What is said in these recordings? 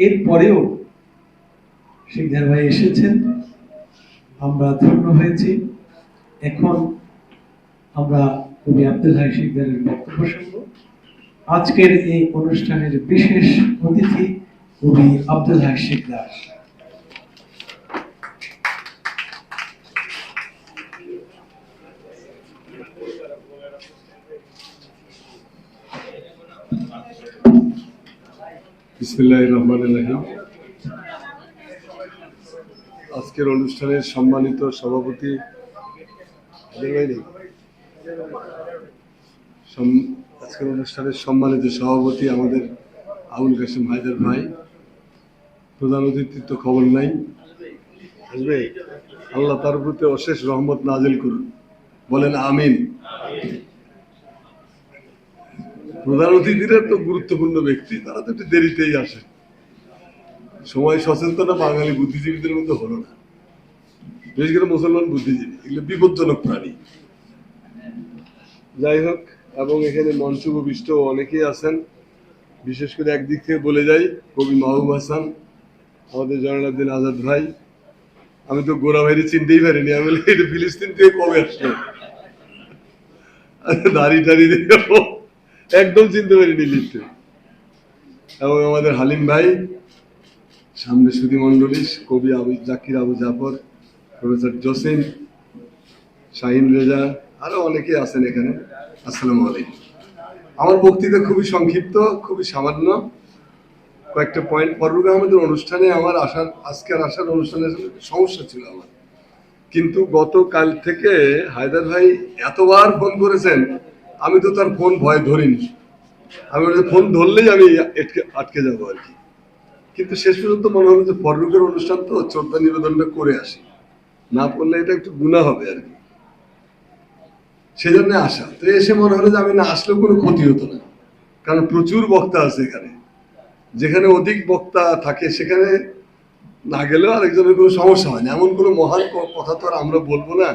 এরপরেও শিকদার ভাই এসেছেন, আমরা ধন্য হয়েছি। এখন আমরা কবি আব্দুল হাই শিকদারের বক্তব্য শুনব। আজকের এই অনুষ্ঠানের বিশেষ অতিথি কবি আব্দুল হাই শিকদার। বিসমিল্লাহির রহমানির রহিম। আজকের অনুষ্ঠানের সম্মানিত সভাপতি আমাদের আবুল কাসেম হায়দার ভাই, প্রধান অতিথির তো খবর নাই, আসবে, আল্লাহ তার প্রতি অশেষ রহমত নাজিল করুন, বলেন আমিন। প্রধান অতিথিরা তো গুরুত্বপূর্ণ ব্যক্তি, তারা তো একটু দেরিতেই আসে। সময় সচেতনতা বাঙালি বুদ্ধিজীবীদের মধ্যে হলো না, বিশেষ করে মুসলমান বুদ্ধিজীবী, এগুলো বিপজ্জনক প্রাণী। যাই হোক, এবং এখানে মঞ্চ উপবিষ্ট অনেকেই আছেন। বিশেষ করে একদিক থেকে বলে যাই, কবি মাহবুব হাসান, আমাদের জয়নাল আজাদ ভাই। আমি তো গোরা ভাইরে চিনতেই পারিনি, আমি বলি এটা ফিলিস্তিন থেকে কবে আসলো, দাড়ি টাড়ি একদম চিনতে পারিনি লিস্টে। এবং আমাদের হালিম ভাই, সামনে সুধী মন্ডলী, কবি আবু জাকির, আবু জাফর, প্রফেসর জসিম, শাহিন রেজা, আরো অনেকে আছেন এখানে। আসসালামু আলাইকুম। আমার বক্তৃতা খুবই সংক্ষিপ্ত, খুবই সামান্য কয়েকটা পয়েন্ট। ফররুক আহমেদের অনুষ্ঠানে আমার আজকের আসার অনুষ্ঠানের সমস্যা ছিল আমার, কিন্তু গতকাল থেকে হায়দার ভাই এতবার ফোন করেছেন, আমি তো তার ফোন ভয় ধরিনি। আমি ফোন ধরলেই আমি আটকে যাবো আর কি। কিন্তু শেষ পর্যন্ত মনে হলো যে ফররুকের অনুষ্ঠান তো শ্রদ্ধা নিবেদনটা করে আসি, না করলে এটা একটু গুনাহ হবে আর কি, সেজন্য আসা। তো এসে মনে হলো যে আমি না আসলেও কোনো ক্ষতি হতো না, কারণ প্রচুর বক্তা আছে এখানে। যেখানে অধিক বক্তা থাকে সেখানে না গেলেও আরেকজনের কোনো সমস্যা হয় না। এমন কোনো মহান কথা তো আর আমরা বলবো না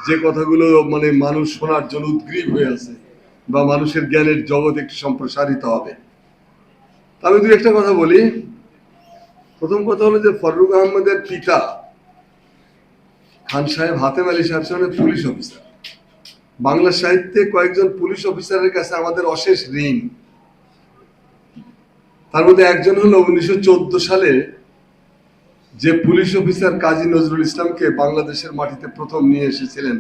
যে কথাগুলো মানে মানুষ শোনার জন্য উদ্গ্রীব হয়ে আছে, বা মানুষের জ্ঞানের জগৎ একটু সম্প্রসারিত হবে। আমি দু একটা কথা বলি। প্রথম কথা হলো যে ফররুক আহমেদের পিতা খান সাহেব হাতেম আলী সাহেব ছিলেন পুলিশ অফিসার। বাংলা সাহিত্যে কয়েকজন পুলিশ অফিসারের কাছে আমাদের অশেষ ঋণ। তার মধ্যে একজন হলো 1914 সালে যে পুলিশ অফিসার কাজী নজরুল ইসলামকে বাংলাদেশের মাটিতে প্রথম নিয়ে এসেছিলেন,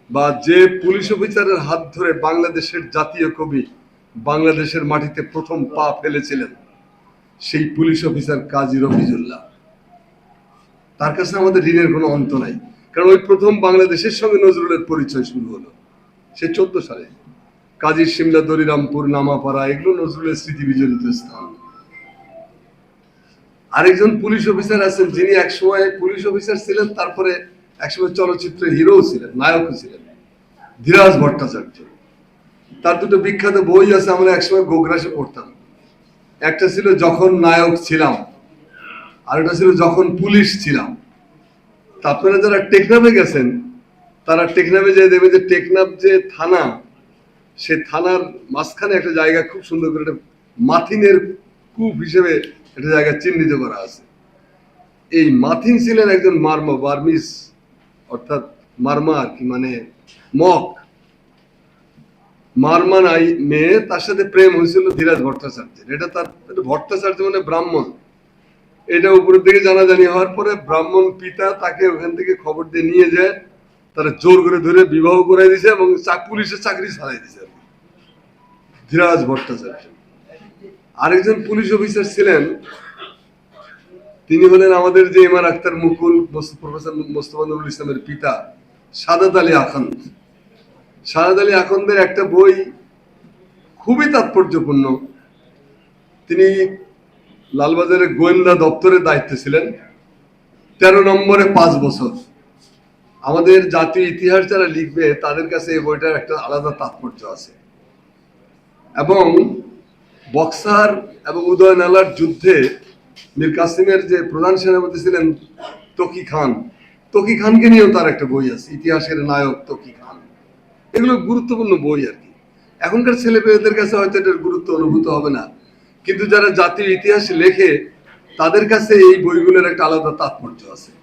বা যে পুলিশ অফিসারের হাত ধরে বাংলাদেশের জাতীয় কবি বাংলাদেশের মাটিতে প্রথম পা ফেলেছিলেন, সেই পুলিশ অফিসার কাজী রফিজুল্লাহ। তার কাছে আমাদের ঋণের কোনো অন্ত নাই, কারণ ওই প্রথম বাংলাদেশের সঙ্গে নজরুলের পরিচয় শুরু হলো সে 14 সালে। কাজী সিমলা, দরিরামপুর, নামাপাড়া, এগুলো নজরুলের স্মৃতি বিজড়িত স্থান। আরেকজন পুলিশ অফিসার আছেন যিনি একসময় পুলিশ অফিসার ছিলেন, তারপরে একসময় চলচ্চিত্রের হিরো ছিলেন, নায়কও ছিলেন, ধীরাজ ভট্টাচার্য। তার দুটো বিখ্যাত বই আছে, আমরা একসময় গোগ্রাসে পড়তাম। একটা ছিল যখন নায়ক ছিলাম, আর একটা ছিল যখন পুলিশ ছিলাম। তা আপনারা যারা টেকনাফে গেছেন, তারা টেকনাফে যেয়ে দেবে যে টেকনাফ যে থানা, সে থানার মাঝখানে একটা জায়গা খুব সুন্দর করে একটা মাথিনের কূপ হিসেবে একটা জায়গা চিহ্নিত করা আছে। এই মাথিন ছিলেন একজন বার্মিস, অর্থাৎ মারমা আর কি, মানে মক মারমা নাই মেয়ে, তার সাথে প্রেম হয়েছিল ধীরাজ ভট্টাচার্যের। এটা তার ভট্টাচার্য মানে ব্রাহ্মণ, এটা উপরের দিকে জানাজানি হওয়ার পরে ব্রাহ্মণ পিতা তাকে ওখান থেকে খবর দিয়ে নিয়ে যায়, তারা জোর করে ধরে বিবাহ করে দিয়েছে এবং পুলিশের চাকরি ছাড়াই দিয়েছে ধীরাজ ভট্টাচার্য। আরেকজন পুলিশ অফিসার ছিলেন, তিনি হলেন আমাদের যে এমআর আক্তার মুকুল, প্রফেসর মোস্তফা নুরুল ইসলামের পিতা, সাদাত আলী আখন্দ। সাদাত আলী আখন্দের একটা বই খুবই তাৎপর্যপূর্ণ। তিনি লালবাজারের গোয়েন্দা দপ্তরের দায়িত্বে ছিলেন 13 নম্বরে 5 বছর। আমাদের জাতীয় ইতিহাস যারা লিখবে তাদের কাছে এই বইটার একটা আলাদা তাৎপর্য আছে। এবং বক্সার এবং উদয়নালার যুদ্ধে মীর কাসিমের যে প্রধান সেনাপতি ছিলেন তকি খান, তকি খানকে নিয়েও তার একটা বই আছে, ইতিহাসের নায়ক তকি খান। এগুলো গুরুত্বপূর্ণ বই আর কি। এখনকার ছেলে পেয়েদের কাছে হয়তো এটার গুরুত্ব অনুভূত হবে না, কিন্তু যারা জাতির ইতিহাস লেখে তাদের কাছে এই বইগুলোর একটা আলাদা তাৎপর্য আছে।